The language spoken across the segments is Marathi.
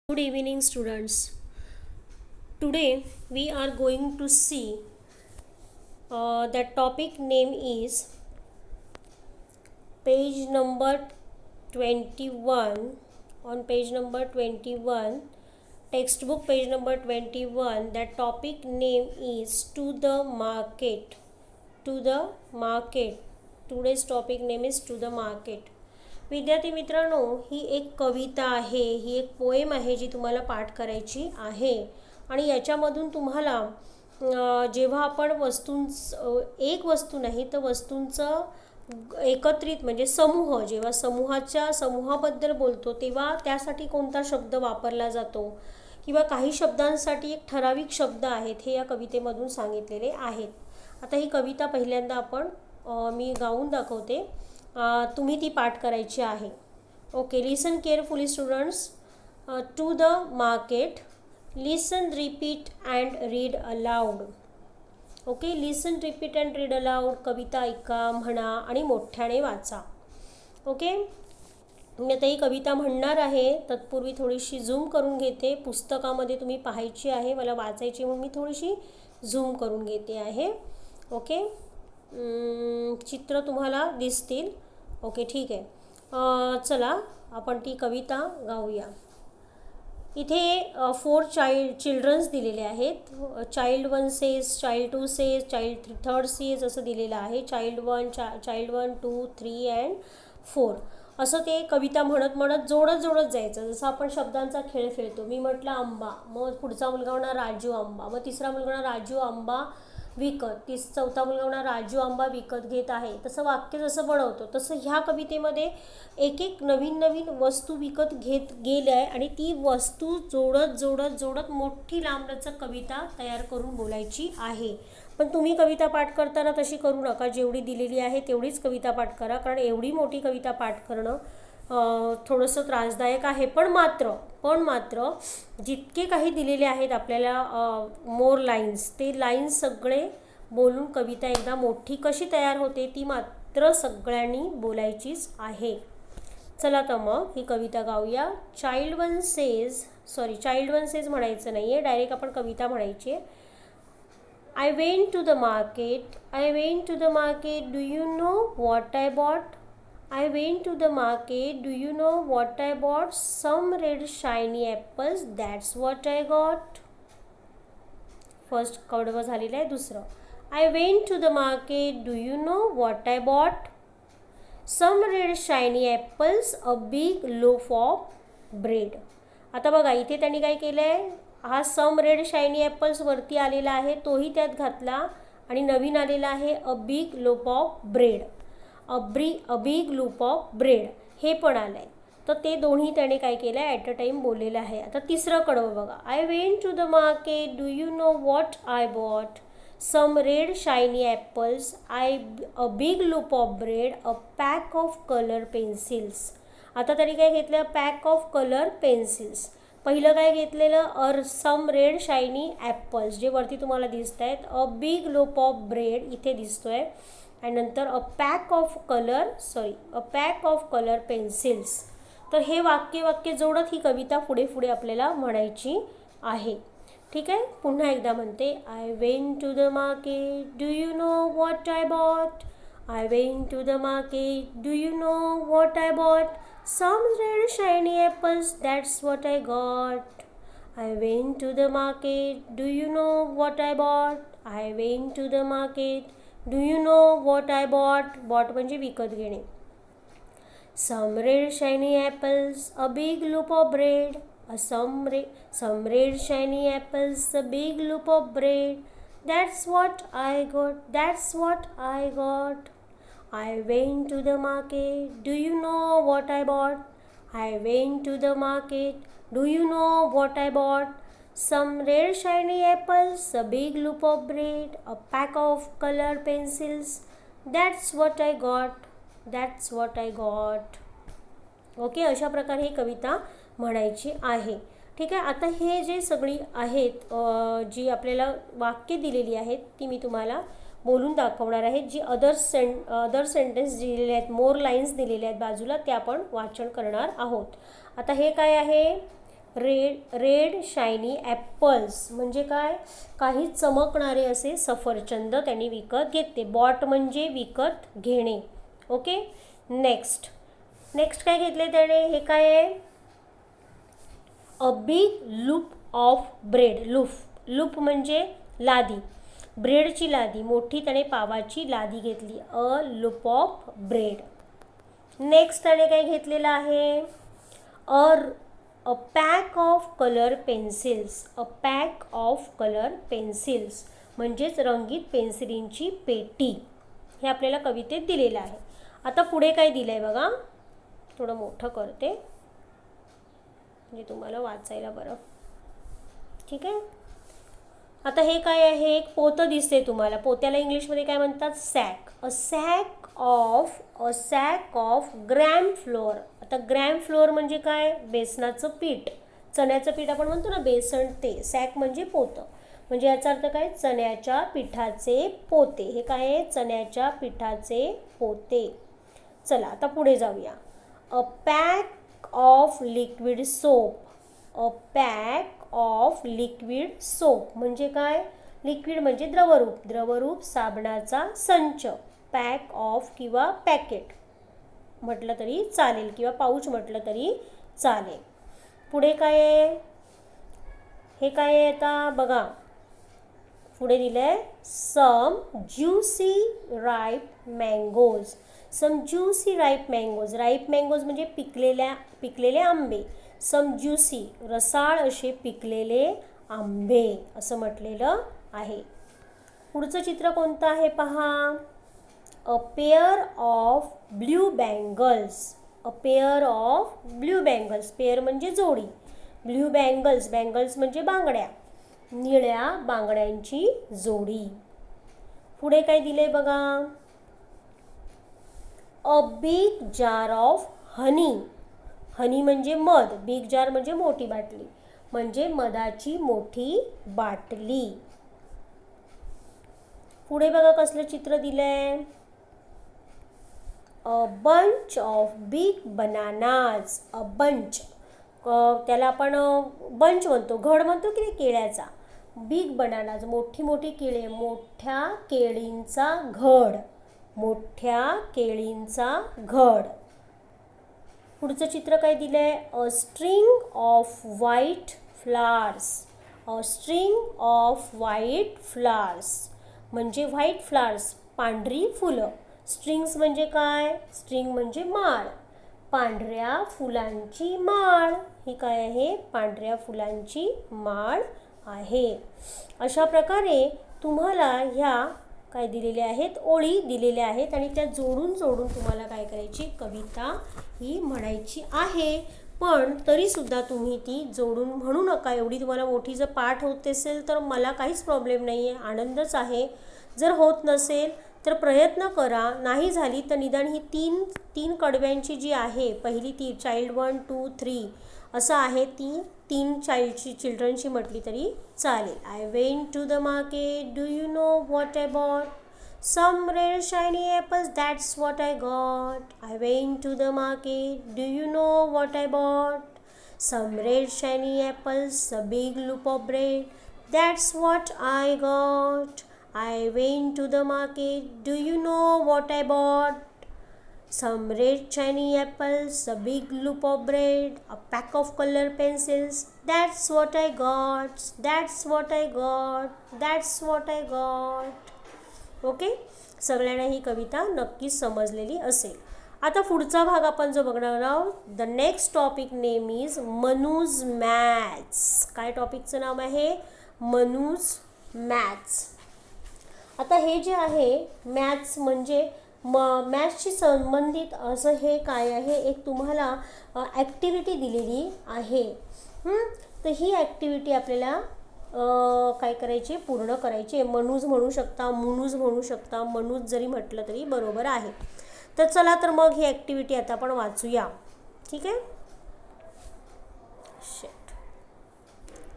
Good evening, students. Today we are going to see the topic name is page number 21. On page number 21, textbook page number 21, that topic name is to the market. To the market. Today's topic name is to the market. विद्यार्थी मित्रांनो, ही एक कविता आहे, ही एक पोएम आहे जी तुम्हाला पाठ करायची आहे. आणि याच्यामधून तुम्हाला जेव्हा आपण एक वस्तू नाही तर वस्तूंचं एकत्रित म्हणजे समूह, जेव्हा समूहाबद्दल बोलतो तेव्हा त्यासाठी कोणता शब्द वापरला जातो किंवा काही शब्दांसाठी एक ठराविक शब्द आहेत हे या कवितेमधून सांगितलेले आहेत. आता ही कविता पहिल्यांदा मी गाऊन दाखवते, तुम्ही ती पाठ करायची आहे. Okay, listen carefully students. To the market. Listen, repeat and read aloud. Okay, listen, repeat and read aloud. कविता ऐका, म्हणा आणि मोठ्याने वाचा. ओके, मी आता ही कविता म्हणणार आहे, तत्पूर्वी थोडीशी झूम करून घेते. पुस्तकामध्ये तुम्ही पाहायची आहे, मला वाचायची म्हणून मी थोडीशी झूम करून घेते आहे. ओके, चित्र तुम्हाला दिसतील. ओके, ठीक आहे. चला आपण ती कविता गाऊया. इथे 4 चिल्ड्रन्स दिलेले आहेत. Child 1 says, child 2 says, child 3 says असं दिलेलं आहे. चाइल्ड 1, 2, 3 अँड 4 असं ते कविता म्हणत जोडत जायचं. जसं आपण शब्दांचा खेळ खेळतो. मी म्हटलं आंबा, मग पुढचा मुलगा म्हणणार राजू आंबा, मग तिसरा मुलगा म्हणणार राजू आंबा विकत, चौथा मुलगा म्हणणार राजू आंबा विकत घेत आहे. तसं वाक्य जसं बनवतो तसं ह्या कवितेमध्ये एक नवीन वस्तू विकत घेत गेली आहे आणि ती वस्तू जोडत मोठी लांबलचक कविता तयार करून बोलायची आहे. पण तुम्ही कविता पाठ करताना तशी करू नका. जेवढी दिलेली आहे तेवढीच कविता पाठ करा, कारण एवढी मोठी कविता पाठ करणं थोडंसं त्रासदायक आहे. पण मात्र जितके काही दिलेले आहेत आपल्याला मोर लाईन्स, ते लाईन्स सगळे बोलून कविता एकदा मोठी कशी तयार होते ती मात्र सगळ्यांनी बोलायचीच आहे. चला तर मग ही कविता गाऊया. चाइल्ड वन सेज म्हणायचं नाही आहे, डायरेक्ट आपण कविता म्हणायची आहे. I went to the market, do you know what I bought? I went to the market, do you know what I bought? Some red shiny apples, that's what I got. First कडवं झालेलं आहे. दुसरं, I went to the market, do you know what I bought? Some red shiny apples, a big loaf of bread. आता बघा इथे त्यांनी काय केलं आहे, हा सम रेड शायनी ॲपल्स वरती आलेला आहे, तोही त्यात घातला आणि नवीन आलेला आहे a big loaf of bread. A big loaf of bread हे पण आलं आहे. तर ते दोन्ही त्याने काय केलं आहे, ॲट अ टाईम बोललेलं आहे. आता तिसरं कडवं बघा. I went to the market, do you know what I bought? Some red shiny apples, a big loaf of bread, a pack of colour pencils. आता तरी काय घेतलं, पॅक ऑफ कलर पेन्सिल्स. पहिलं काय घेतलेलं, सम रेड शायनी ॲपल्स जे वरती तुम्हाला दिसत आहेत, अ बिग लोप ऑफ ब्रेड इथे दिसतोय, आणि नंतर अ पॅक ऑफ कलर पेन्सिल्स. तर हे वाक्य जोडत ही कविता पुढे आपल्याला म्हणायची आहे. ठीक आहे, पुन्हा एकदा म्हणते. I went to the market, do you know what I bought? I went to the market, do you know what I bought? Some red shiny apples, that's what I got. I went to the market, do you know what I bought? I went to the market, do you know what I bought? Bought म्हणजे विकत घेणे. Some red shiny apples, a big loaf of bread. Some red shiny apples, a big loaf of bread. That's what I got. I went to the market, do you know what I bought? I went to the market, do you know what I bought? Some red shiny apples, a big loaf of bread, a pack of color pencils. That's what I got. Okay, अशा प्रकारे ही कविता म्हणायची आहे. ठीक आहे, आता हे जे सगळी आहेत जी आपल्याला वाक्य दिलेली आहेत ती मी तुम्हाला बोलून दाखवणार आहेत. जी अदर सेंटेन्स दिलेले आहेत, मोर लाईन्स दिलेले आहेत बाजूला, ते आपण वाचन करणार आहोत. आता हे काय आहे, रेड शायनी ॲपल्स म्हणजे काय, काही चमकणारे असे सफरचंद त्यांनी विकत घेतले. बॉट म्हणजे विकत घेणे. ओके. नेक्स्ट काय घेतले त्याने, हे काय आहे, अ big loaf of bread. Loop म्हणजे लादी, ब्रेडची लादी, मोठी त्याने पावाची लादी घेतली. A loop of bread. Next त्याने काय घेतलेलं आहे, अ pack of colour pencils. A pack of colour pencils म्हणजेच रंगीत पेन्सिलींची पेटी. हे आपल्याला कवितेत दिलेलं आहे. आता पुढे काय दिलं आहे बघा, थोडं मोठं करते म्हणजे तुम्हाला वाचायला बरं. ठीक आहे. आता हे काय आहे, एक पोतं दिसते तुम्हाला. पोत्याला इंग्लिशमध्ये काय म्हणतात, sack. A sack of gram flour. आता ग्रॅम फ्लोअर म्हणजे काय, बेसनाचं पीठ, चण्याचं पीठ आपण म्हणतो ना बेसन, ते. सॅक म्हणजे पोतं, म्हणजे याचा अर्थ काय, चण्याच्या पिठाचे पोते. हे काय आहे, चण्याच्या पिठाचे पोते. चला आता पुढे जाऊया. अ pack of liquid soap. A pack of liquid soap म्हणजे काय, लिक्विड म्हणजे द्रवरूप साबणाचा संच. पॅक ऑफ किंवा पॅकेट म्हटलं तरी चालेल किंवा पाऊच म्हटलं तरी चालेल. पुढे काय आहे, हे काय आहे आता बघा, पुढे दिलं आहे some juicy ripe mangoes. Some juicy ripe mangoes. Ripe mangoes म्हणजे पिकलेले आंबे. सम ज्युसी रसाळ असे पिकलेले आंबे असं म्हटलेलं आहे. पुढचं चित्र कोणतं आहे पहा, a pair of blue bangles. A pair of blue bangles. Pair म्हणजे जोडी, ब्ल्यू बँगल्स म्हणजे बांगड्या, निळ्या बांगड्यांची जोडी. पुढे काय दिले बघा, a big jar of honey. हनी म्हणजे मध, बिग जार म्हणजे मोठी बाटली, म्हणजे मधाची मोठी बाटली. पुढे बघा कसलं चित्र दिलंय, a bunch of big bananas. A bunch, त्याला आपण बंच म्हणतो, घड म्हणतो की नाही केळ्याचा. बिग बनानाज मोठी केळे, मोठ्या केळींचा घड, मोठ्या केळींचा घड. पुढचं चित्र काय दिलंय, a string off white flowers. A string off white flowers म्हणजे व्हाईट फ्लावर्स पांढरी फुलं. स्ट्रिंग्स म्हणजे काय, स्ट्रिंग म्हणजे माळ, पांढऱ्या फुलांची माळ. ही काय आहे, पांढऱ्या फुलांची माळ आहे. अशा प्रकारे तुम्हाला ह्या काय दिलेल्या आहेत, ओळी दिलेल्या आहेत आणि त्या जोडून तुम्हाला काय करायची, कविता ही म्हणायची आहे. पण तरीसुद्धा तुम्ही ती जोडून म्हणू नका. एवढी तुम्हाला मोठी जर पाठ होत असेल तर मला काहीच प्रॉब्लेम नाही आहे, आनंदच आहे. जर होत नसेल तर प्रयत्न करा, नाही झाली तर निदान ही तीन कडव्यांची जी आहे, पहिली ती चाइल्ड 1, 2, 3 असं आहे, ती 3 चिल्ड्रनची म्हटली तरी चालेल. I went to the market, do you know what I bought? Some red shiny apples, that's what I got. I went to the market, do you know what I bought? Some red shiny apples, a big loaf of bread, that's what I got. I went to the market, do you know what I bought? Some red shiny apples, a big loaf of bread, a pack of color pencils, that's what I got, that's what I got, that's what I got. Okay, सगळ्यांना ही कविता नक्कीच समजलेली असेल. आता पुढचा भाग आपण जो बघणार आहोत, the next topic name is Manu's maths. काय टॉपिकचं नाव आहे, मनूज मॅथ्स. आता हे जे आहे मॅथ्स म्हणजे मॅथ्सशी संबंधित असं हे काय आहे, एक तुम्हाला ॲक्टिव्हिटी दिलेली आहे. तर ही ॲक्टिव्हिटी आपल्याला काय करायची, पूर्ण करायची. मनूज म्हणू शकता, मुनूज म्हणू शकता, मनूज जरी म्हटलं तरी बरोबर आहे. तर चला तर मग ही ॲक्टिव्हिटी आता आपण वाचूया. ठीक आहे,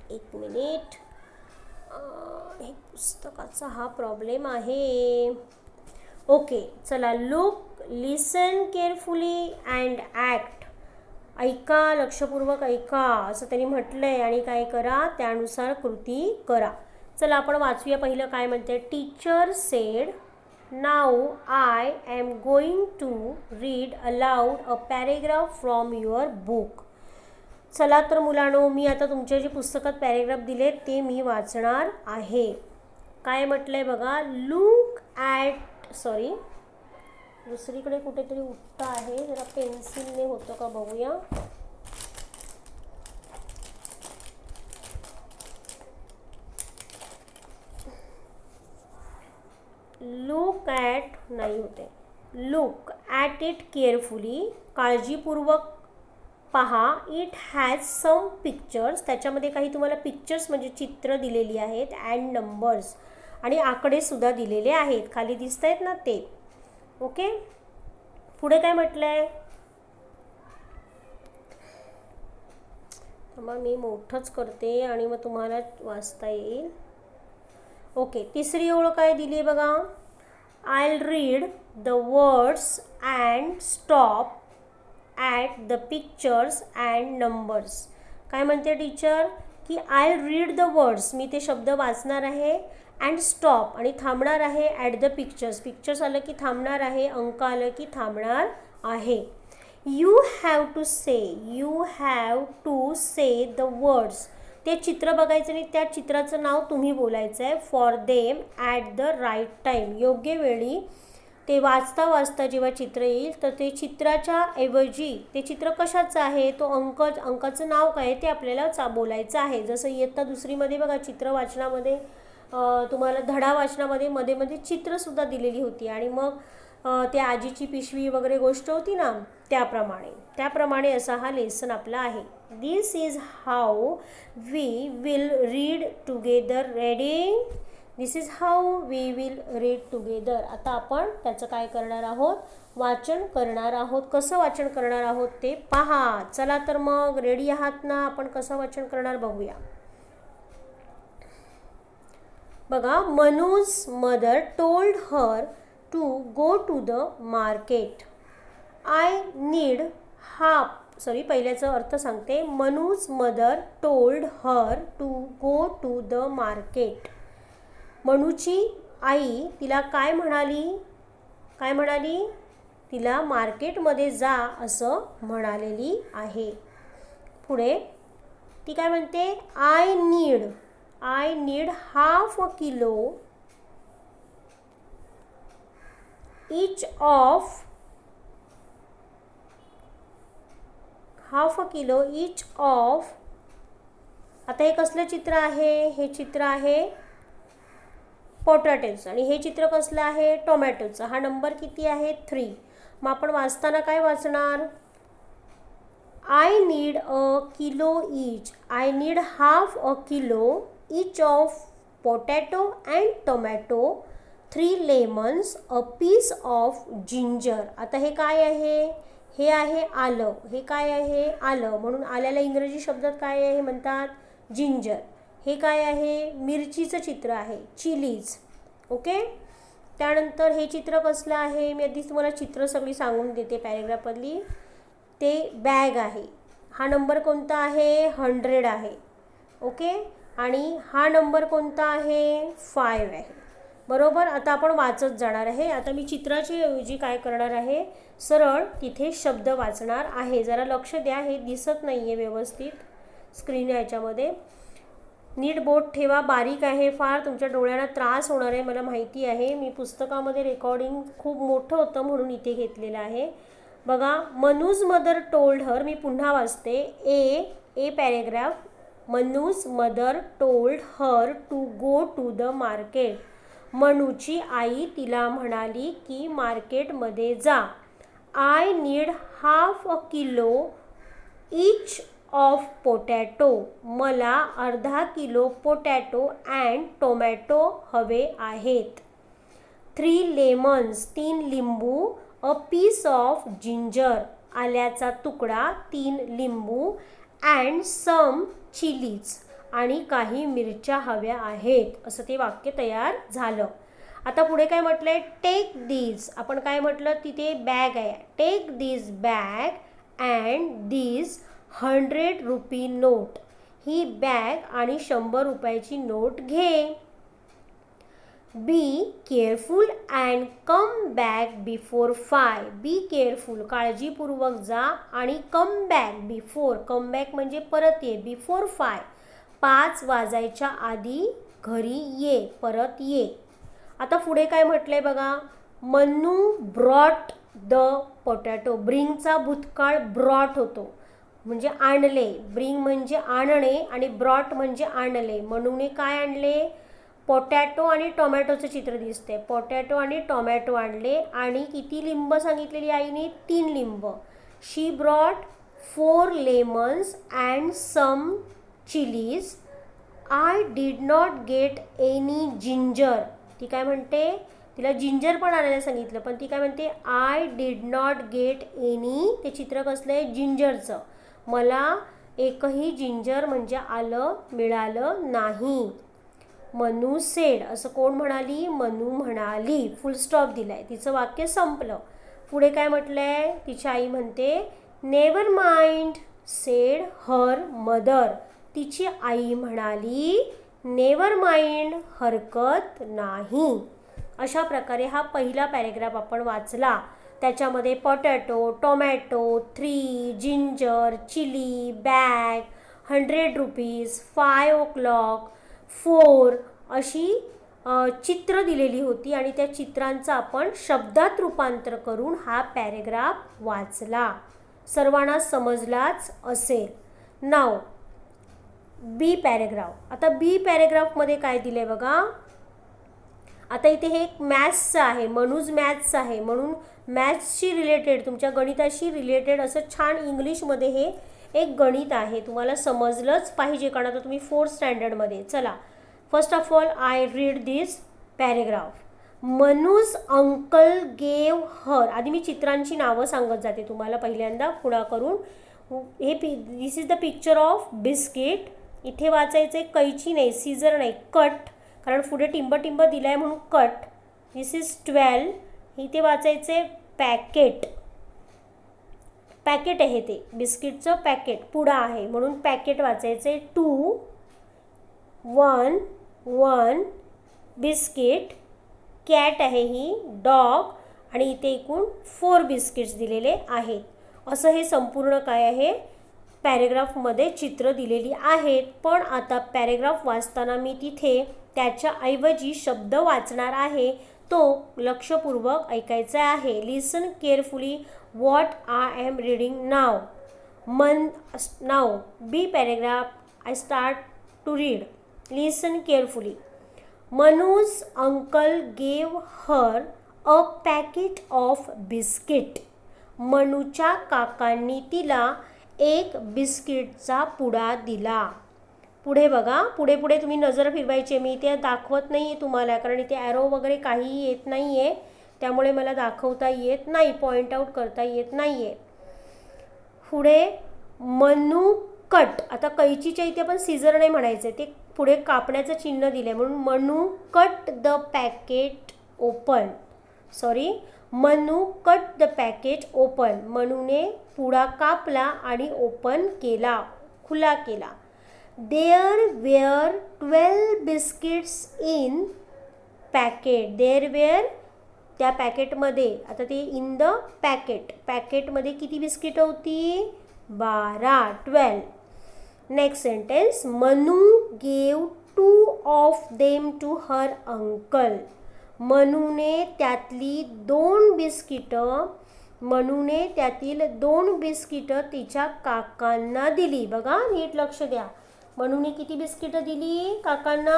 एक मिनिट, हे पुस्तकाचा हा प्रॉब्लेम आहे. ओके, चला. Look, listen carefully and act. ऐका, लक्षपूर्वक ऐका असं त्यांनी म्हटलंय आणि काय करा, त्यानुसार कृती करा. चला आपण वाचूया. पहिलं काय म्हणते, teacher said now I am going to read aloud a paragraph from your book. चला तर मुलांनो, मी आता तुमच्या जे पुस्तकात पॅरेग्राफ दिले ते मी वाचणार आहे. काय म्हटलंय बघा, लुक ॲट, सॉरी दुसरीकडे कुठेतरी उत्तर आहे, जरा पेन्सिलने होतं का बघूया. लुक ॲट नाही होते, लुक ॲट इट केअरफुली, काळजीपूर्वक पहा. इट हॅज सम पिक्चर्स, त्याच्यामध्ये काही तुम्हाला पिक्चर्स म्हणजे चित्र दिलेली आहेत, अँड नंबर्स आणि आकडेसुद्धा दिलेले आहेत, खाली दिसत आहेत ना ते. ओके, पुढे काय म्हटलं आहे, मग मी मोठंच करते आणि मग तुम्हाला वाचता येईल. ओके, तिसरी ओळ काय दिली आहे बघा, I read the words and stop at the pictures and numbers. काय म्हणते टीचर की आय रीड द वर्ड्स, मी ते शब्द वाचणार आहे, अँड स्टॉप आणि थांबणार आहे, ॲट द पिक्चर्स, पिक्चर्स आलं की थांबणार आहे, अंक आलं की थांबणार आहे. You have to say, you have to say the words, ते चित्र बघायचं आणि त्या चित्राचं नाव तुम्ही बोलायचं आहे, for them at the right time, योग्य वेळी. ते वाचता वाचता जेव्हा चित्र येईल तर ते चित्राच्या ऐवजी ते चित्र कशाचं आहे, तो अंकाचं नाव काय ते आपल्याला बोलायचं आहे. जसं इयत्ता दुसरीमध्ये बघा चित्र वाचनामध्ये तुम्हाला धडा वाचनामध्ये मध्ये मध्ये चित्रसुद्धा दिलेली होती आणि मग त्या आजीची पिशवी वगैरे गोष्ट होती ना, त्याप्रमाणे असा हा लेसन आपला आहे. This is how we will read together. Reading, this is how we will read together. आता आपण त्याचं काय करणार आहोत, वाचन करणार आहोत. कसं वाचन करणार आहोत ते पहा. चला तर मग रेडी आहात ना, आपण कसं वाचन करणार बघूया. बघा, Manu's mother told her to go to the market. I need पहिल्याचा अर्थ सांगते. Manu's mother told her to go to the market. मनूची आई तिला काय म्हणाली, तिला मार्केटमध्ये जा असं म्हणालेली आहे. पुढे ती काय म्हणते, I need half a kilo each of. आता हे कसलं चित्र आहे, हे चित्र आहे पोटॅटोचं आणि हे चित्र कसलं आहे, टोमॅटोचं. हा नंबर किती आहे, 3. मग आपण वाचताना काय वाचणार, I need a kilo each, I need half a kilo each of potato and tomato, 3 lemons, a piece of ginger. आता हे काय आहे, हे आहे आलं. हे काय आहे, आलं. म्हणून आल्याला इंग्रजी शब्दात काय आहे म्हणतात, जिंजर. हे काय आहे, मिरचीचं चित्र आहे, चिलीज. ओके, त्यानंतर हे चित्र कसलं आहे, मी आधी तुम्हाला चित्र सगळी सांगून देते पॅरेग्राफमधली. ते बॅग आहे. हा नंबर कोणता आहे, 100 आहे. ओके, आणि हा नंबर कोणता आहे, 5 आहे. बरोबर. आता आपण वाचत जाणार आहे. आता मी चित्राच्या ऐवजी काय करणार आहे, सरळ तिथे शब्द वाचणार आहे. जरा लक्ष द्या, हे दिसत नाही आहे व्यवस्थित स्क्रीन याच्यामध्ये. नीट बोट ठेवा, बारीक आहे फार, तुमच्या डोळ्यांना त्रास होणार आहे मला माहिती आहे. मी पुस्तकामध्ये रेकॉर्डिंग खूप मोठं होतं म्हणून इथे घेतलेलं आहे. बघा, मनूज मदर टोल्ड हर, मी पुन्हा वाचते. A paragraph. Manu's mother told her to go to the market. मनूची आई तिला म्हणाली की मार्केटमध्ये जा. I need half a kilo each of potato. मला अर्धा किलो पोटॅटो अँड टोमॅटो हवे आहेत. 3 लेमन्स, 3 लिंबू. अ पीस ऑफ जिंजर, आल्याचा तुकडा, 3 लिंबू. अँड सम चिलीज, आणि काही मिरच्या हव्या आहेत. असं ते वाक्य तयार झालं. आता पुढे काय म्हटलंय, टेक दीज. आपण काय म्हटलं, तिथे बॅग आहे. Take these bag and this 100 rupee note. ही बॅग आणि 100 रुपयाची नोट घे. Be careful and come back before 5. Be careful, काळजीपूर्वक जा आणि come back before, come back म्हणजे परत ये, बिफोर 5, 5 वाजायच्या आधी घरी ये, परत ये. आता पुढे काय म्हटलंय बघा. Manu brought the potato. ब्रिंगचा भूतकाळ ब्रॉट होतो म्हणजे आणले. ब्रिंग म्हणजे आणणे आणि ब्रॉट म्हणजे आणले. मनूने काय आणले? पोटॅटो आणि टोमॅटोचं चित्र दिसते. पोटॅटो आणि टोमॅटो आणले आणि किती लिंब सांगितलेली आईने? 3 लिंब. She brought 4 lemons and some chillies. I did not get any ginger. ती काय म्हणते? तिला जिंजर पण आणायला सांगितलं पण ती काय म्हणते? I did not get any. ते चित्र कसलं आहे? जिंजरचं. मला एकही जिंजर म्हणजे आलं मिळालं नाही. मनू सेड. असं कोण म्हणाली? मनू म्हणाली. फुल स्टॉप दिलाय. तिचं वाक्य संपलं. पुढे काय म्हटलंय? तिची आई म्हणते never mind sed her mother. तिची आई म्हणाली नेवर माइंड, हरकत नाही. अशा प्रकारे हा पहिला पॅरेग्राफ आपण वाचला. त्याच्यामध्ये potato, tomato, 3, ginger, chilli, bag, 100 rupees, 5 o'clock, 4 अशी चित्र दिलेली होती आणि त्या चित्रांचं आपण शब्दात रूपांतर करून हा पॅरेग्राफ वाचला. सर्वांना समजलाच असेल. नाव बी पॅरेग्राफ. आता बी पॅरेग्राफमध्ये काय दिलंय बघा. आता इथे हे एक मॅथ्सचं आहे. मनूज मॅथ्स आहे म्हणून मॅथ्सशी रिलेटेड, तुमच्या गणिताशी रिलेटेड असं छान इंग्लिशमध्ये हे एक गणित आहे. तुम्हाला समजलंच पाहिजे कारण आता तुम्ही 4th स्टँडर्डमध्ये. चला, first of all I read this paragraph. Manu's uncle gave her. आधी मी चित्रांची नावं सांगत जाते तुम्हाला पहिल्यांदा पुढा करून. हे this is the picture of biscuit. इथे वाचायचे कैची नाही, सीझर नाही, कट, कारण पुढे टिंब टिंब दिलाय म्हणून कट. This is 12. इथे वाचायचे पॅकेट. पॅकेट आहे ते बिस्किटचं पॅकेट पुढं आहे म्हणून पॅकेट वाचायचे. 2, 1, 1 बिस्किट. कॅट आहे ही, डॉग, आणि इथे एकूण 4 बिस्किट्स दिलेले आहेत. असं हे संपूर्ण काय आहे पॅरेग्राफमध्ये चित्र दिलेली आहेत. पण आता पॅरेग्राफ वाचताना मी तिथे त्याच्याऐवजी शब्द वाचणार आहे. तो लक्षपूर्वक ऐकायचा आहे. Listen carefully what I am reading now. Now B paragraph I start to read. Listen carefully. Manu's uncle gave her a packet of biscuit. मनूच्या काकांनी तिला एक बिस्किटचा पुडा दिला. पुढे बघा, पुढे पुढे तुम्ही नजर फिरवायची. मी ते दाखवत नाही आहे तुम्हाला कारण इथे ॲरो वगैरे काहीही येत नाही आहे, त्यामुळे मला दाखवता येत नाही, पॉईंट आऊट करता येत नाही आहे. पुढे मनू कट. आता कैचीच्या इथे पण सीझर नाही म्हणायचं, ते पुढे कापण्याचं चिन्ह दिलं आहे म्हणून Manu cut the packet open. Sorry, Manu cut the packet open. मनूने पुडा कापला आणि ओपन केला, खुला केला. There were 12 biscuits in packet. There were त्या पॅकेटमध्ये, आता ते इन द पॅकेट, पॅकेटमध्ये किती बिस्किट होती? 12, 12. Next sentence. Manu gave 2 of them to her uncle. मनूने त्यातील 2 बिस्किटं तिच्या काकांना दिली. बघा, नीट लक्ष द्या. मनूने किती बिस्किटं दिली काकांना?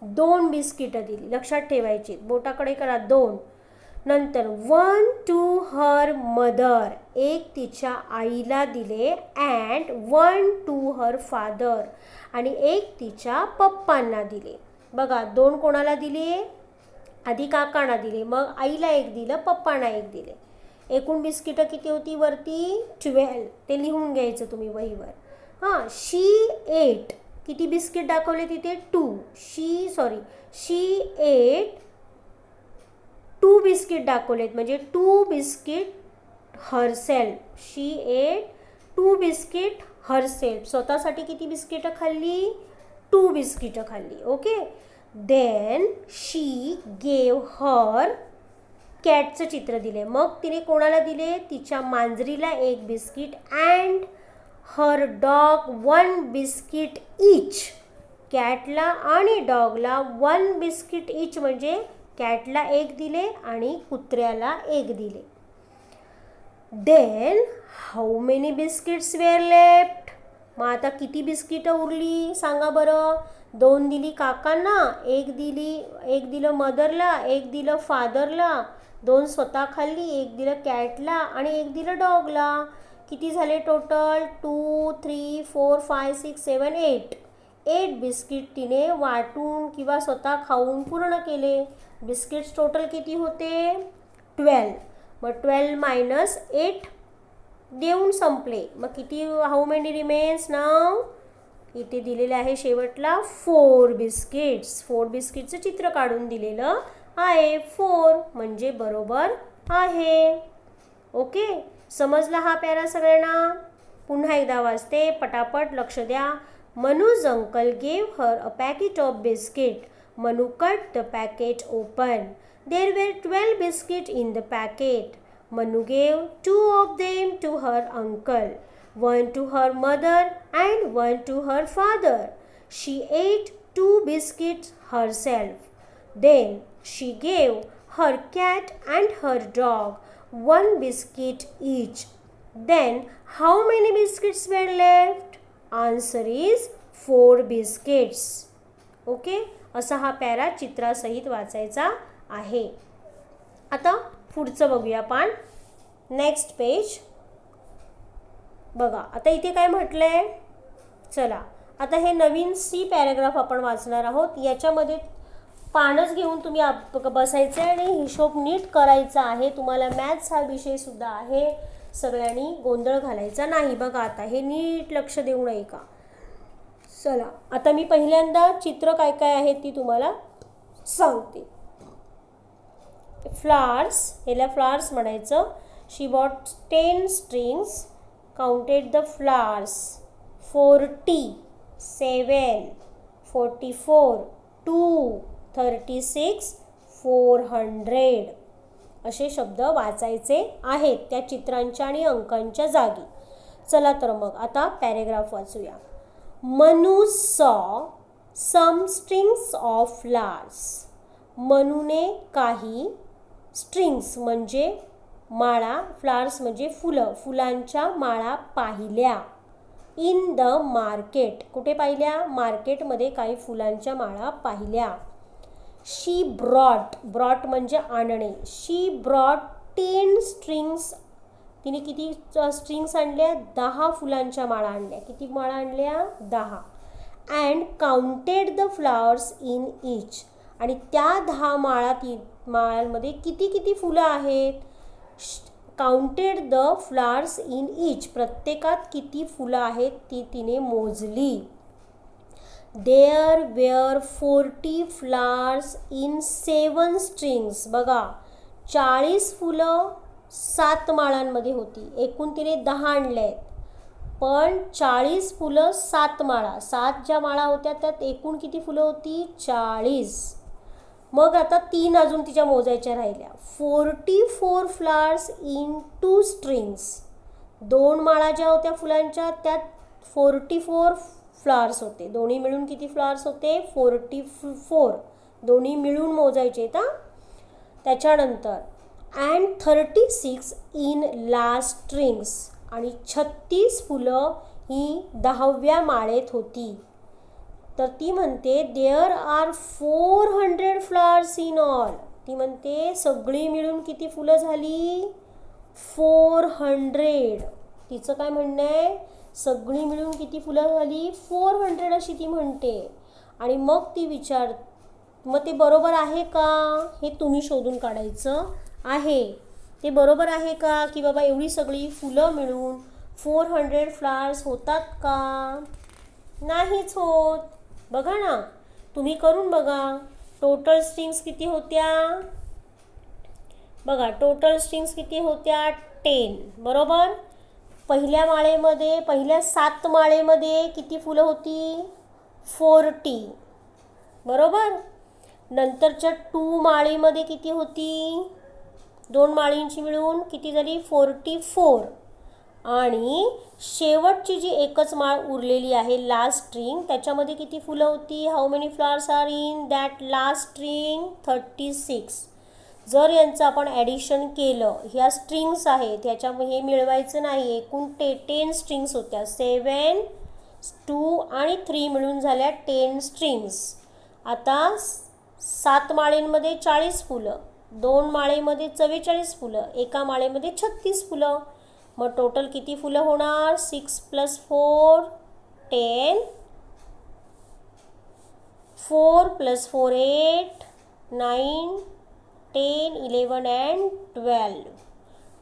2 बिस्किटं दिली. लक्षात ठेवायची, बोटाकडे करा 2. नंतर 1 टू हर मदर. एक तिच्या आईला दिले. And 1 to her father. आणि एक तिच्या पप्पांना दिले. बघा, 2 कोणाला दिले? आधी काकांना दिले, मग आईला एक दिलं, पप्पांना एक दिले. एकूण बिस्किटं किती होती वरती? 12. ते लिहून घ्यायचं तुम्ही वहीवर. हां, शी एट. किती बिस्किट दाखवले तिथे? 2. शी एट 2 बिस्किट दाखवलेत म्हणजे 2 biscuit herself. She ate 2 biscuit herself. स्वतःसाठी किती बिस्किटं खाल्ली? 2 बिस्किटं खाल्ली. Okay. Then she gave her कॅटचं चित्र दिले. मग तिने कोणाला दिले? तिच्या मांजरीला 1 biscuit and her dog 1 biscuit each. कॅटला आणि डॉगला 1 बिस्किट इच म्हणजे कॅटला 1 दिले आणि कुत्र्याला 1 दिले. Then how many biscuits were left. मग आता किती बिस्किटं उरली सांगा बरं. 2 दिली काकांना, 1 दिलं मदरला, 1 दिलं फादरला, 2 स्वतः खाल्ली, 1 दिलं कॅटला आणि 1 दिलं डॉगला. किती झाले टोटल? 2, 3, 4, 5, 6, 7, 8. 8 बिस्किट तिने वाटून किंवा स्वतः खाऊन पूर्ण केले. बिस्किट्स टोटल किती होते? 12. मग 12 मायनस 8 देऊन संपले. मग किती? हाऊ मेनी रिमेन्स नाव? इथे दिलेले आहे शेवटला 4 बिस्किट्स. 4 बिस्किटचं चित्र काढून दिलेलं आहे. 4 म्हणजे बरोबर आहे. ओके. समजला हा पॅरा सगळ्यांना? पुन्हा एकदा वाचते, पटापट लक्ष द्या. Manu's uncle gave her a packet of biscuit. Manu cut the packet open. There were 12 biscuits in the packet. Manu gave 2 of them to her uncle, 1 to her mother and 1 to her father. She ate 2 biscuits herself. Then she gave her cat and her dog 1 biscuit each. Then how many biscuits were left? Answer is 4 biscuits. Okay. असा हा पॅरा चित्रासहित वाचायचा आहे. आता पुढचं बघूया आपण. नेक्स्ट पेज बघा. आता इथे काय म्हटलं आहे? चला आता हे नवीन सी पॅराग्राफ आपण वाचणार आहोत. याच्यामध्ये पानच घेऊन तुम्ही बसायचं आहे आणि हिशोब नीट करायचा आहे. तुम्हाला मॅथ्स हा विषयसुद्धा आहे. सगळ्यांनी गोंधळ घालायचा नाही. बघा आता हे नीट लक्ष देऊ नये का. चला आता मी पहिल्यांदा चित्र काय काय आहे ती तुम्हाला सांगते. फ्लावर्स, याला फ्लावर्स म्हणायचं. She bought 10 strings, counted the flowers. 40, 7, 44, 2, 36, 400 असे शब्द वाचायचे आहेत त्या चित्रांच्या आणि अंकांच्या जागी. चला तर मग आता पॅरेग्राफ वाचूया. Manu saw some strings of flowers. मनूने काही स्ट्रिंग्स म्हणजे माळा, फ्लावर्स म्हणजे फुलं, फुलांच्या माळा पाहिल्या. In the market. कुठे पाहिल्या? मार्केटमध्ये काही फुलांच्या माळा पाहिल्या. शी ब्रॉट म्हणजे आणणे. शी ब्रॉट 10 स्ट्रिंग्स. तिने किती स्ट्रिंग्स आणल्या? 10 फुलांच्या माळा आणल्या. किती माळा आणल्या? 10. And counted the flowers in each. आणि त्या 10 माळांमध्ये किती किती फुलं आहेत? Counted the flowers in each. प्रत्येकात किती फुलं आहेत ती तिने मोजली. There were 40 flowers in 7 strings. बघा 40 फुलं 7 माळांमध्ये होती. एकूण तिने 10 आणल्या आहेत. पण 40 फुलं 7 माळा. 7 ज्या माळा होत्या त्यात एकूण किती फुलं होती? 40. मग आता 3 अजून तिच्या मोजायच्या राहिल्या. 44 flowers in 2 strings. 2 माळा ज्या होत्या फुलांच्या त्यात 44 फ्लावर्स होते. दोन्ही मिळून किती फ्लावर्स होते? 44. दोन्ही मिळून मोजायचे का? त्याच्यानंतर अँड 36 इन लास्ट स्ट्रिंग्स. आणि 36 फुलं ही 10व्या माळेत होती. तर ती म्हणते there are 400 flowers in all. ती म्हणते सगळी मिळून किती फुलं झाली? 400. तिचं काय म्हणणं आहे? सगळी मिळून किती फुलं झाली? 400 अशी ती म्हणते. आणि मग ती मग ते बरोबर आहे का हे तुम्ही शोधून काढायचं आहे. ते बरोबर आहे का की बाबा एवढी सगळी फुलं मिळून 400 फ्लावर्स होतात का? नाहीच होत. बघा ना, तुम्ही करून बघा. टोटल स्ट्रिंग्स किती होत्या? बघा टोटल स्ट्रिंग्स किती होत्या 10 बरोबर. पहिल्या 7 माळेमध्ये किती फुलं होती 40 बरोबर. नंतरच्या 2 माळीमध्ये किती होती 2 माळींची मिळून किती झाली 44. आणि शेवटची जी एकच माळ उरलेली आहे लास्ट स्ट्रिंग त्याच्यामध्ये किती फुलं होती. How many flowers are in that last string 36. जर यांचं आपण ॲडिशन केलं ह्या स्ट्रिंग्स आहेत ह्याच्या हे मिळवायचं नाही. एकूण 10 स्ट्रिंग्स होत्या 7 2 आणि 3 मिळून झाल्या 10 स्ट्रिंग्स. आता 7 माळेमध्ये 40 फुलं 2 माळेमध्ये 44 फुलं एका माळेमध्ये 36 फुलं. मग टोटल किती फुलं होणार 6 + 4 10 4 + 4 8 9 10 11 and 12.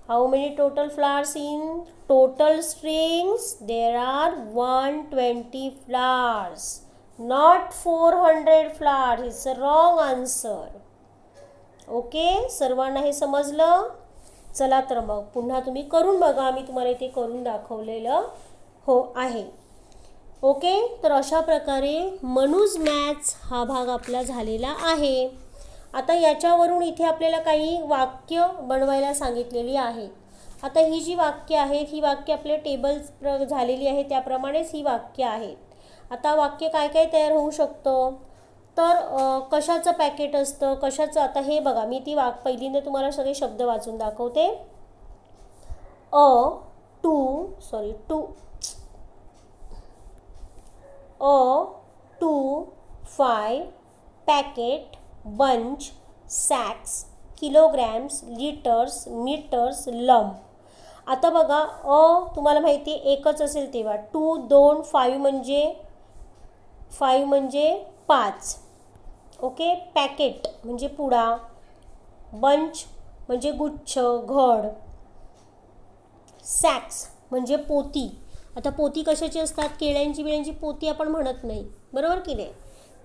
How many total flowers in total strings? There are 120 flowers, not 400 flowers. It's a wrong answer. Okay, सर्वांना हे समजलं. चला तर मग पुन्हा तुम्ही करून बघा. मी तुम्हाला इथे करून दाखवलेलं आहे. ओके, तर अशा प्रकारे मनूज मॅथ्स हा भाग आपला झालेला आहे. आता याच्यावरून इथे आपल्याला काही वाक्य बनवायला सांगितलेली आहेत. आता ही जी वाक्य आहेत ही वाक्य आपले टेबल झालेली आहे त्याप्रमाणेच ही वाक्य आहेत. आता वाक्य काय काय तयार होऊ शकतं तर कशाचं पॅकेट असतं कशाचं. आता हे बघा मी ती पहिल्यांदा तुम्हाला सगळे शब्द वाचून दाखवते. 2 5 packet bunch sacks kilograms litres metres lump. आता बघा तुम्हाला माहिती आहे एकच असेल तेव्हा 2 2 5 म्हणजे 5. ओके, पॅकेट म्हणजे पुडा बंच म्हणजे गुच्छ घड सॅक्स म्हणजे पोती. आता पोती कशाची असतात केळ्यांची बिळ्यांची पोती आपण म्हणत नाही बरोबर की नाही.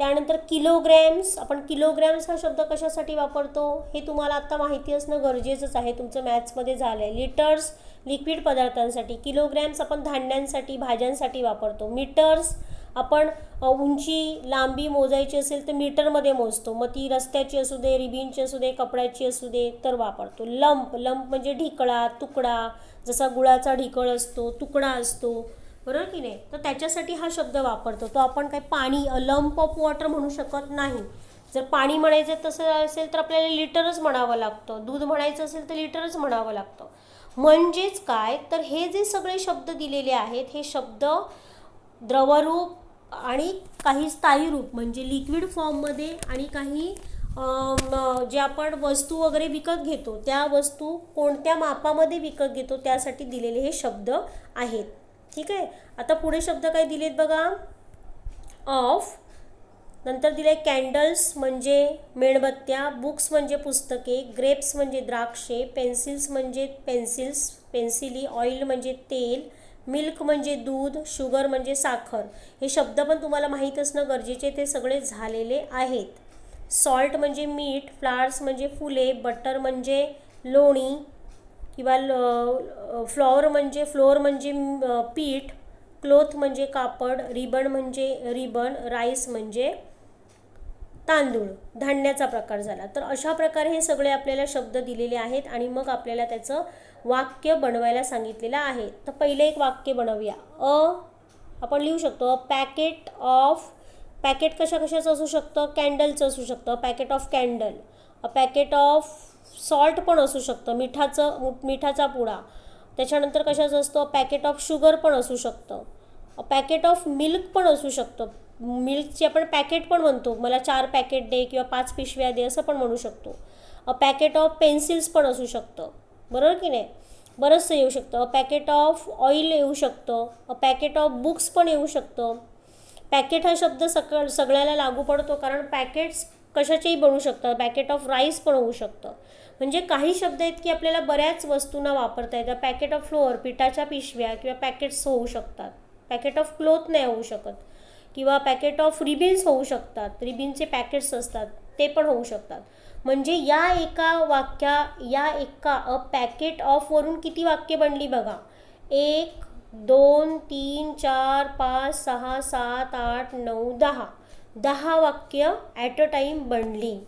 त्यानंतर किलोग्रॅम्स आपण किलोग्रॅम्स हा शब्द कशासाठी वापरतो हे तुम्हाला आता माहिती असणं गरजेचंच आहे तुमचं मॅथ्समध्ये झालं आहे. लिटर्स लिक्विड पदार्थांसाठी किलोग्रॅम्स आपण धान्यांसाठी भाज्यांसाठी वापरतो. मीटर्स आपण उंची लांबी मोजायची असेल तर मीटरमध्ये मोजतो मग ती रस्त्याची असू दे रिबीनची असू दे कपड्याची असू दे तर वापरतो. लंप म्हणजे ढिकळा तुकडा जसा गुळाचा ढिकळ असतो तुकडा असतो बरोबर की नाही. तर त्याच्यासाठी हा शब्द वापरतो. तो आपण काही पाणी लंप ऑफ वॉटर म्हणू शकत नाही. जर पाणी म्हणायचं तसं असेल तर आपल्याला लिटरच म्हणावं लागतं. दूध म्हणायचं असेल तर लिटरच म्हणावं लागतं. म्हणजेच काय तर हे जे सगळे शब्द दिलेले आहेत हे शब्द द्रवरूप आणि काही स्थायी रूप म्हणजे लिक्विड फॉर्ममध्ये आणि काही जे आपण वस्तू वगैरे विकत घेतो त्या वस्तू कोणत्या मापामध्ये विकत घेतो त्यासाठी दिलेले हे शब्द आहेत. ठीक आहे. आता पुढे शब्द काय दिलेत बघा. ऑफ नंतर दिले कॅन्डल्स म्हणजे मेणबत्त्या बुक्स म्हणजे पुस्तके ग्रेप्स म्हणजे द्राक्षे पेन्सिल्स म्हणजे पेन्सिली ऑइल म्हणजे तेल मिल्क म्हणजे दूध शुगर म्हणजे साखर. हे शब्द पण तुम्हाला माहीत असणं गरजेचे ते सगळे झालेले आहेत. सॉल्ट म्हणजे मीठ फ्लावर्स म्हणजे फुले बटर म्हणजे लोणी किंवा फ्लोअर म्हणजे पीठ क्लोथ म्हणजे कापड रिबन राईस म्हणजे तांदूळ धान्याचा प्रकार झाला. तर अशा प्रकारे हे सगळे आपल्याला शब्द दिलेले आहेत आणि मग आपल्याला त्याचं वाक्य बनवायला सांगितलेलं आहे. तर पहिले एक वाक्य बनवूया. आपण लिहू शकतो पॅकेट कशाचं असू शकतं कॅन्डलचं असू शकतं packet of candle. Packet of salt पण असू शकतं मिठाचा पुडा. त्याच्यानंतर कशाचं असतं पॅकेट ऑफ शुगर पण असू शकतं. पॅकेट ऑफ मिल्क पण असू शकतं. मिल्कची आपण पॅकेट पण म्हणतो मला 4 पॅकेट दे किंवा 5 पिशव्या दे असं पण म्हणू शकतो. पॅकेट ऑफ पेन्सिल्स पण असू शकतं बरोबर की नाही. बरंचसं येऊ शकतं. पॅकेट ऑफ ऑइल येऊ शकतं. पॅकेट ऑफ बुक्स पण येऊ शकतं. पॅकेट हा शब्द सगळ्याला लागू पडतो कारण पॅकेट्स कशाचेही बनवू शकतात. पॅकेट ऑफ राईस पण होऊ शकतं. म्हणजे काही शब्द आहेत की आपल्याला बऱ्याच वस्तूंना वापरता येतात. पॅकेट ऑफ फ्लोअर पिठाच्या पिशव्या किंवा पॅकेट्स होऊ शकतात. पॅकेट ऑफ क्लोथ नाही होऊ शकत किंवा पॅकेट ऑफ रिबिन्स होऊ शकतात, रिबिनचे पॅकेट्स असतात ते पण होऊ शकतात. म्हणजे या एका अ पॅकेट ऑफवरून किती वाक्य बनली बघा. 1 2 3 4 5 6 7 8 9 10 वाक्य ॲट अ टाईम बनली.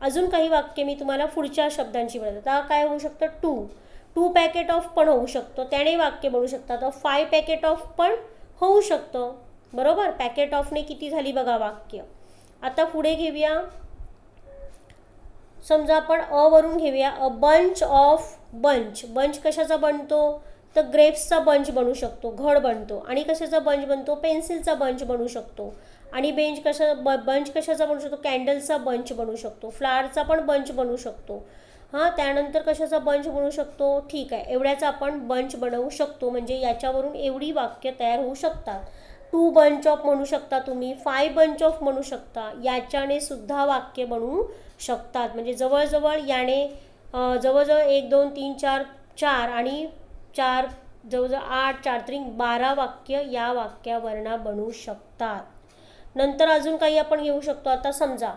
अजून काही वाक्य मी तुम्हाला पुढच्या शब्दांची बनवतो. आता काय होऊ शकतं, 2 पॅकेट ऑफ पण होऊ शकतो, त्याने वाक्य बनवू शकतात. 5 पॅकेट ऑफ पण होऊ शकतं, बरोबर. पॅकेट ऑफने किती झाली बघा वाक्य. आता पुढे घेऊया, समजा आपण अ वरून घेऊया. अ बंच ऑफ बंच कशाचा बनतो, तर ग्रेप्सचा बंच बनू शकतो, घड बनतो. आणि कशाचा बंच बनतो, पेन्सिलचा बंच बनू शकतो. आणि बंच कशाचा बनू शकतो, कॅन्डलचा बंच बनू शकतो. फ्लावरचा पण बंच बनू शकतो. त्यानंतर कशाचा बंच बनू शकतो, ठीक आहे, एवढ्याचा आपण बंच बनवू शकतो. म्हणजे याच्यावरून एवढी वाक्य तयार होऊ शकतात. 2 बंच ऑफ म्हणू शकता तुम्ही, 5 बंच ऑफ म्हणू शकता. याच्याने सुद्धा वाक्य बनवू शकतात. म्हणजे जवळजवळ याने जवळजवळ 1 2 3 4 आणि 4 जवळजवळ 8 4 3 12 वाक्य या वाक्यावरनं बनवू शकतात. नंतर अजून काही आपण घेऊ शकतो. आता समजा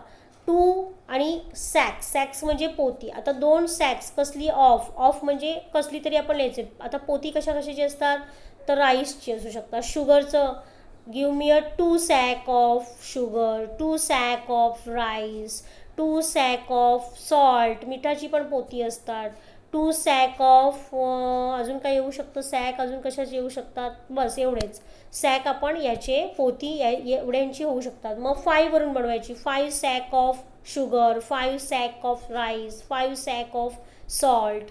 2 आणि सॅक्स म्हणजे पोती. आता 2 सॅक्स कसली, ऑफ म्हणजे कसली तरी आपण लिहायचे. आता पोती कशाची असतात, तर राईसची असू शकतात. शुगरचं, give me a 2 sack of sugar, 2 sack of rice, 2 sack of salt. मिठाची पण पोती असतात. 2 सॅक ऑफ अजून काय येऊ शकतं, सॅक अजून कशाचे येऊ शकतात, बस एवढेच. सॅक आपण याचे पोती एवढ्यांची होऊ शकतात. मग 5 वरून बनवायची. 5 sack of sugar, 5 sack of rice, 5 sack of salt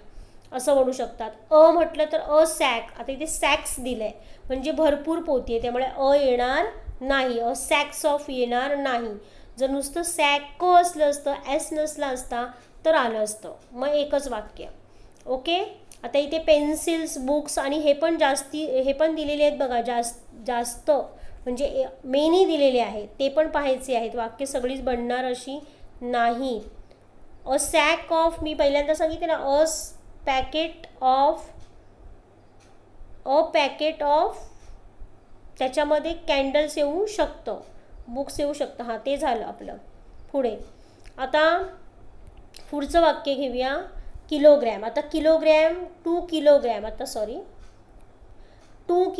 असं म्हणू शकतात. अ म्हटलं तर अ सॅक. आता इथे सॅक्स दिलं आहे म्हणजे भरपूर पोती आहे, त्यामुळे अ येणार नाही, अ सॅक्स ऑफ येणार नाही. जर नुसतं सॅक असलं असतं, एस नसला असता तर आलं असतं. मग एकच वाक्य. ओके. आता इथे पेन्सिल्स, बुक्स आणि हे पण दिलेले आहेत बघा. जास्त म्हणजे मेनी दिलेले आहेत, ते पण पाहायचे आहेत. वाक्य सगळीच बनणार अशी नाही. अ सॅक ऑफ, मी पहिल्यांदा सांगितले ना, अ पॅकेट ऑफ त्याच्यामध्ये कॅन्डल्स येऊ शकतं, बुक्स येऊ शकतं. ते झालं आपलं. पुढे आता पुढचं वाक्य घेऊया. किलोग्रॅम. आता किलोग्रॅम, 2 किलोग्रॅम. आता 2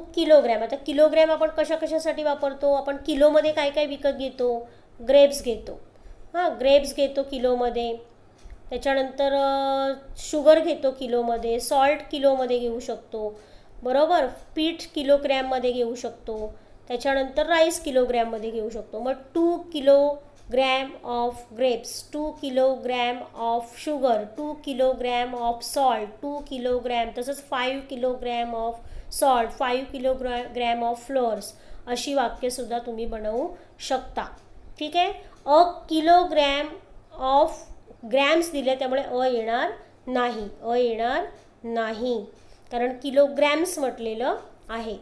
किलोग्रॅम. आता किलोग्रॅम आपण कशासाठी वापरतो, आपण किलोमध्ये काय काय विकत घेतो, ग्रेप्स घेतो. ग्रेप्स घेतो किलोमध्ये. त्याच्यानंतर शुगर घेतो किलोमध्ये, सॉल्ट किलोमध्ये घेऊ शकतो, बरोबर. पीठ किलोग्रॅममध्ये घेऊ शकतो. त्याच्यानंतर राईस किलोग्रॅममध्ये घेऊ शकतो. मग 2 kilogram of grapes, 2 kilogram of sugar, 2 kilogram of salt, 2 kilogram, तसंच 5 kilogram of salt, 5 kilogram of flowers. अशी वाक्यसुद्धा तुम्ही बनवू शकता. ठीक आहे. अ किलोग्रॅम ऑफ ग्रॅम्स दिले, त्यामुळे अ येणार नाही, कारण किलोग्रॅम्स म्हटलेलं आहे.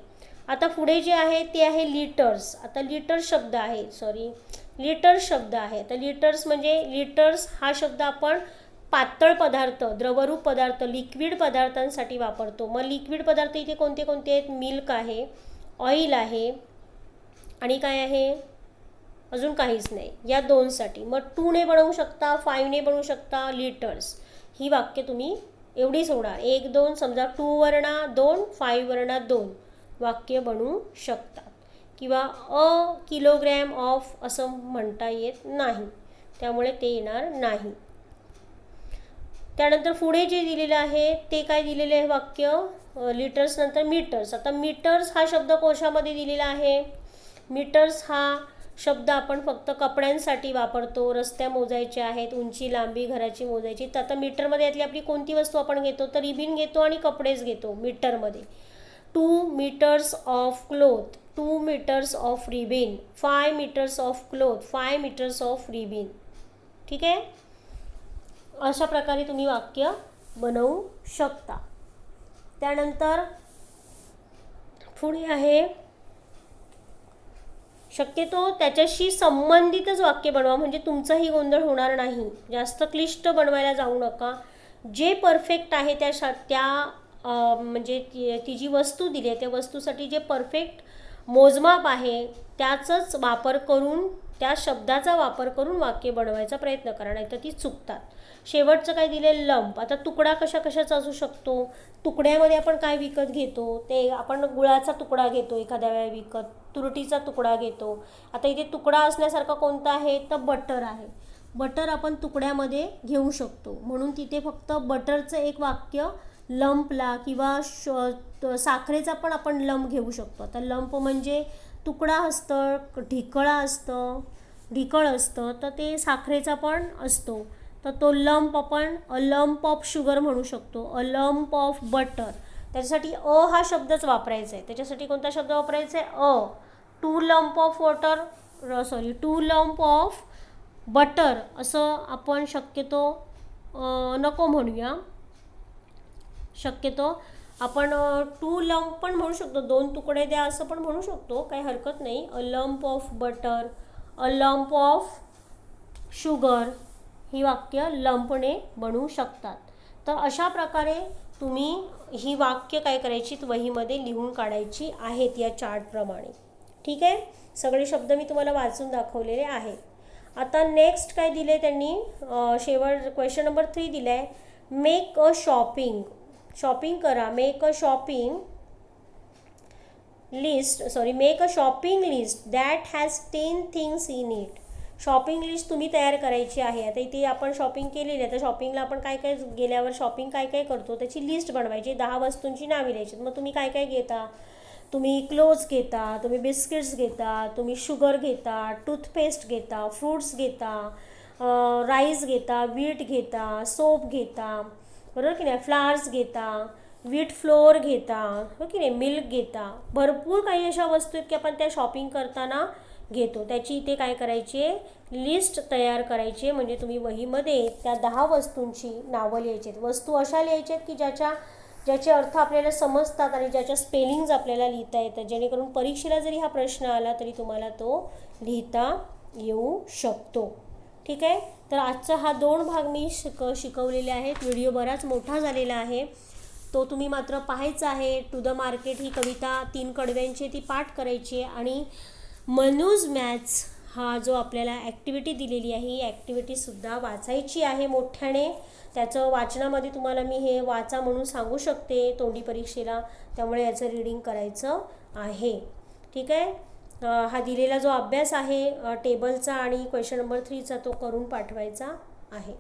आता पुढे जे आहे ते आहे लिटर्स. आता लिटर्स शब्द आहे. आता लिटर्स म्हणजे लिटर्स हा शब्द आपण पातळ पदार्थ, द्रवरूप पदार्थ, लिक्विड पदार्थांसाठी वापरतो. मग लिक्विड पदार्थ इथे कोणते आहेत, मिल्क आहे, ऑइल आहे आणि काय आहे, अजून काहीच नाही. या 2साठी मग 2ने बनवू शकता, 5ने बनवू शकता लिटर्स. ही वाक्य तुम्ही एवढीच होणार. 1 2 समजा 2 वरना 2, 5 वरना 2 वाक्य बनवू शकतात. किंवा अ किलोग्रॅम ऑफ असं म्हणता येत नाही, त्यामुळे ते येणार नाही. त्यानंतर पुढे जे दिलेलं आहे ते काय दिलेलं आहे वाक्य, लिटर्स नंतर मीटर्स. आता मीटर्स हा शब्द कोशामध्ये दिलेला आहे. मीटर्स हा शब्द आपण फक्त कपड्यांसाठी वापरतो. रस्त्या मोजायच्या आहेत, उंची लांबी घराची मोजायची. तर आता मीटरमध्ये यातली आपली कोणती वस्तू आपण घेतो, तर रिबीन घेतो आणि कपडेच घेतो मीटरमध्ये. 2 metres of cloth, 2 metres of ribbon, 5 metres of cloth, 5 metres of ribbon. ठीक आहे. अशा प्रकारे तुम्ही वाक्य बनवू शकता. त्यानंतर पुढे आहे, शक्यतो त्याच्याशी संबंधितच वाक्य बनवा, म्हणजे तुमचाही गोंधळ होणार नाही. जास्त क्लिष्ट बनवायला जाऊ नका. जे परफेक्ट आहे त्या म्हणजे ती जी वस्तू दिली आहे त्या वस्तूसाठी जे परफेक्ट मोजमाप आहे त्याचाच वापर करून, त्या शब्दाचा वापर करून वाक्य बनवायचा प्रयत्न करा, नाही तर ती चुकतात. शेवटचं काय दिले, लंप. आता तुकडा कशाचा असू शकतो, तुकड्यामध्ये आपण काय विकत घेतो, ते आपण गुळाचा तुकडा घेतो एखाद्या वेळा विकत, तुरटीचा तुकडा घेतो. आता इथे तुकडा असण्यासारखा कोणता आहे, तर बटर आहे. बटर आपण तुकड्यामध्ये घेऊ शकतो, म्हणून तिथे फक्त बटरचं एक वाक्य लंपला किंवा साखरेचा पण आपण लंप घेऊ शकतो. आता लंप म्हणजे तुकडा असतं, ढिकळ असतं, तर ते साखरेचा पण असतो. तर तो लंप आपण अ लंप ऑफ शुगर म्हणू शकतो, अ लंप ऑफ बटर. त्याच्यासाठी हा शब्दच वापरायचा आहे. त्याच्यासाठी कोणता शब्द वापरायचा आहे, 2 lump of water, 2 lump of butter असं आपण शक्यतो नको म्हणूया. शक्यतो आपण 2 लंप पण म्हणू शकतो, 2 तुकडे द्या असं पण म्हणू शकतो, काही हरकत नाही. A lump of butter, a lump of sugar ही वाक्य लंपने बनवू शकतात. तर अशा प्रकारे तुम्ही ही वाक्य काय करायची, वहीमध्ये लिहून काढायची आहेत या चार्टप्रमाणे. ठीक आहे, सगळे शब्द मी तुम्हाला वाचून दाखवलेले आहेत. आता नेक्स्ट काय दिले त्यांनी, शेवट क्वेश्चन नंबर 3 दिला आहे, मेक अ शॉपिंग. शॉपिंग करा, make a shopping list that has 10 things in it. Shopping list तुम्ही तयार करायची आहे. आता इथे आपण शॉपिंग केलेली आहे, तर शॉपिंगला आपण काय काय गेल्यावर शॉपिंग काय काय करतो त्याची लिस्ट बनवायची, 10 वस्तूंची नावे द्यायची. मग तुम्ही काय काय घेता, तुम्ही क्लोथ्स घेता, तुम्ही बिस्किट्स घेता, तुम्ही शुगर घेता, टूथपेस्ट घेता, फ्रूट्स घेता, राईस घेता, वीट घेता, सोप घेता, बरोबर की नाही, फ्लावर्स घेता, वीट फ्लोअर घेता, हो की नाही, मिल्क घेता. भरपूर काही अशा वस्तू आहेत की आपण त्या शॉपिंग करताना घेतो. त्याची इथे काय करायची आहे, लिस्ट तयार करायची आहे. म्हणजे तुम्ही वहीमध्ये त्या 10 वस्तूंची नावं लिहायची आहेत. वस्तू अशा लिहायच्या आहेत की ज्याचे अर्थ आपल्याला समजतात आणि ज्याच्या स्पेलिंग्ज आपल्याला लिहिता येतात, जेणेकरून परीक्षेला जरी हा प्रश्न आला तरी तुम्हाला तो लिहिता येऊ शकतो. ठीक आहे, तर आजचा हा 2 भाग मी शिकवलेले आहेत. व्हिडिओ बराच मोठा झालेला आहे, तो तुम्ही मात्र पाहायचा आहे. टू द मार्केट ही कविता 3 कडव्यांची ती पाठ करायची आहे. आणि मनूज मॅथ्स हा जो आपल्याला ॲक्टिव्हिटी दिलेली आहे, ही ॲक्टिव्हिटीसुद्धा वाचायची आहे मोठ्याने. त्याचं वाचनामध्ये तुम्हाला मी हे वाचा म्हणून सांगू शकते तोंडी परीक्षेला, त्यामुळे याचं रीडिंग करायचं आहे. ठीक आहे, हा दिलेला जो अभ्यास आहे टेबलचा आणि क्वेश्चन नंबर 3चा तो करून पाठवायचा आहे.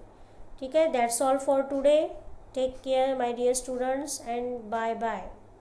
ठीक आहे, that's all for today. Take care my dear students and bye bye.